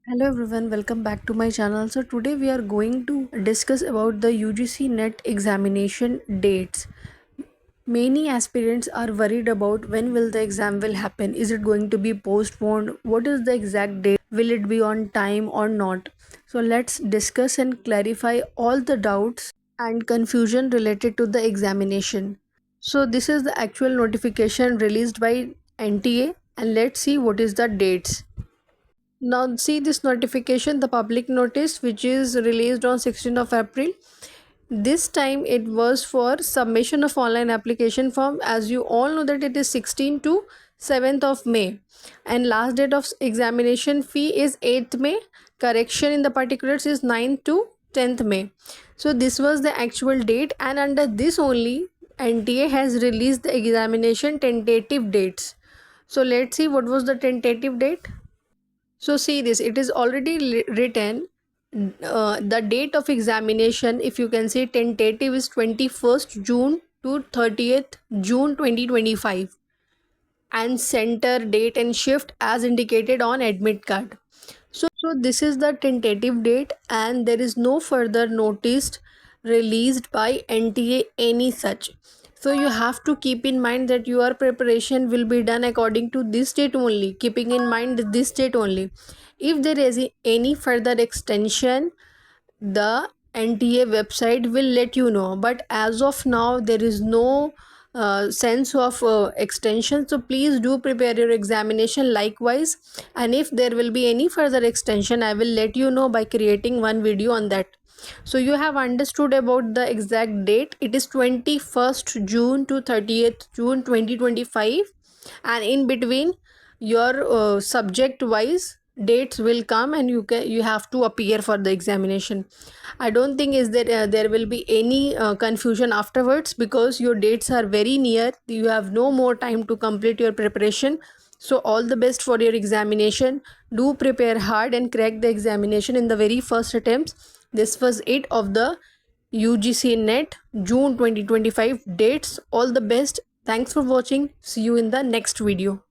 Hello everyone, welcome back to my channel. So today we are going to discuss about the UGC NET examination dates. Many aspirants are worried about when will the exam will happen. Is it going to be postponed? What is the exact date? Will it be on time or not? So let's discuss and clarify all the doubts and confusion related to the examination. So this is the actual notification released by NTA, and let's see what is the dates. Now see this notification, the public notice which is released on 16th of April. This time it was for submission of online application form. As you all know that it is 16 to 7th of May and last date of examination fee is 8th May. Correction in the particulars is 9th to 10th May. So this was the actual date, and under this only NTA has released the examination tentative dates. So let's see what was the tentative date. So see this, it is already written the date of examination. If you can see, tentative is 21st June to 30th June 2025, and center, date and shift as indicated on admit card. So this is the tentative date, and there is no further notice released by NTA any such. So you have to keep in mind that your preparation will be done according to this date only, keeping in mind this date only. If there is any further extension, the NTA website will let you know, but as of now there is no sense of extension. So please do prepare your examination likewise, and if there will be any further extension I will let you know by creating one video on that. So you have understood about the exact date. It is 21st June to 30th June 2025, and in between your subject wise dates will come, and you have to appear for the examination. I don't think is that there will be any confusion afterwards, because your dates are very near. You have no more time to complete your preparation. So all the best for your examination. Do prepare hard and crack the examination in the very first attempts. This was it of the UGC NET June 2025 dates. All the best. Thanks for watching. See you in the next video.